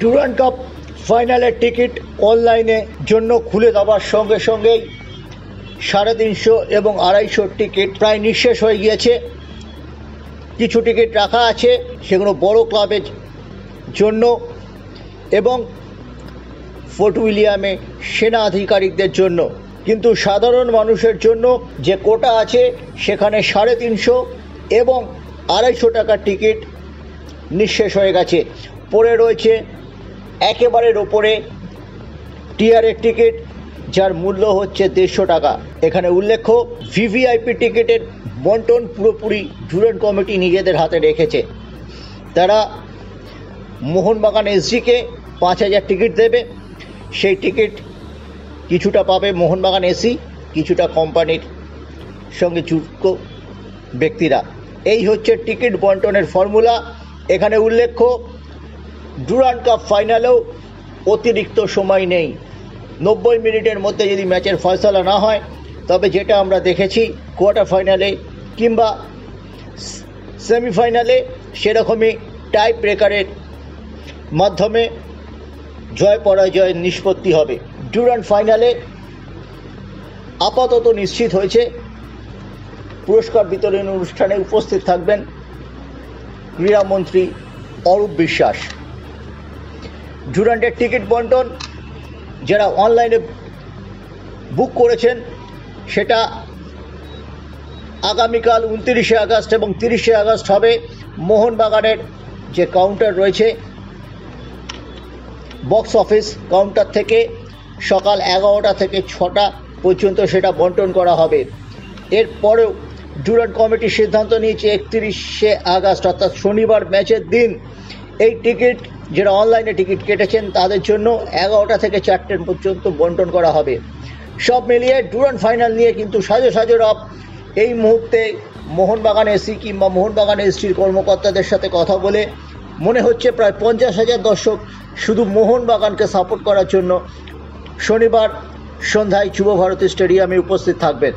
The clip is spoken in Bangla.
ডুরান্ড কাপ ফাইনালের টিকিট অনলাইনে জন্য খুলে দেওয়ার সঙ্গে সঙ্গেই 350 এবং 250 টিকিট প্রায় নিঃশেষ হয়ে গিয়েছে। কিছু টিকিট রাখা আছে, সেগুলো বড় ক্লাবের জন্য এবং ফোর্ট উইলিয়ামে সেনা আধিকারিকদের জন্য, কিন্তু সাধারণ মানুষের জন্য যে কোটা আছে সেখানে 350 এবং 250 টাকার টিকিট নিঃশেষ হয়ে গেছে। পড়ে রয়েছে একেবারের ওপরে টিয়ারের টিকিট, যার মূল্য হচ্ছে 150 টাকা। এখানে উল্লেখ্য, ভিভিআইপি টিকিটের বন্টন পুরোপুরি ডুরান্ড কমিটি নিজেদের হাতে রেখেছে। তারা মোহনবাগান এসজিকে 5000 টিকিট দেবে। সেই টিকিট কিছুটা পাবে মোহনবাগান এসি, কিছুটা কোম্পানির সঙ্গে যুক্ত ব্যক্তিরা। এই হচ্ছে টিকিট বন্টনের ফর্মুলা। এখানে উল্লেখ্য, ডুরান্ড কাপ ফাইনালেও অতিরিক্ত সময় নেই। 90 মিনিটের মধ্যে যদি ম্যাচের ফয়সালা না হয়, তবে যেটা আমরা দেখেছি কোয়ার্টার ফাইনালে কিংবা সেমিফাইনালে, সেরকমই টাই ব্রেকারের মাধ্যমে জয় পরাজয়ের নিষ্পত্তি হবে। ডুরান্ড ফাইনালে আপাতত নিশ্চিত হয়েছে পুরস্কার বিতরণ অনুষ্ঠানে উপস্থিত থাকবেন ক্রীড়ামন্ত্রী অরূপ বিশ্বাস। ডুরান্ডের টিকিট বন্টন যারা অনলাইনে বুক করেছেন, সেটা আগামীকাল 29শে আগস্ট এবং 30শে আগস্ট হবে। মোহনবাগানের যে কাউন্টার রয়েছে বক্স অফিস কাউন্টার থেকে সকাল 11টা থেকে 6টা পর্যন্ত সেটা বন্টন করা হবে। এরপরেও ডুরান্ড কমিটি সিদ্ধান্ত নিয়েছে 31শে আগস্ট অর্থাৎ শনিবার ম্যাচের দিন এই টিকিট যারা অনলাইনে টিকিট কেটেছেন তাদের জন্য 11টা থেকে 4টে পর্যন্ত বন্টন করা হবে। সব মিলিয়ে ডুরান্ড ফাইনাল নিয়ে কিন্তু সাজো রব। এই মুহূর্তে মোহনবাগান এসি কিংবা মোহনবাগান এসটির কর্মকর্তাদের সাথে কথা বলে মনে হচ্ছে প্রায় 50,000 দর্শক শুধু মোহনবাগানকে সাপোর্ট করার জন্য শনিবার সন্ধ্যায় যুব ভারতী স্টেডিয়ামে উপস্থিত থাকবেন।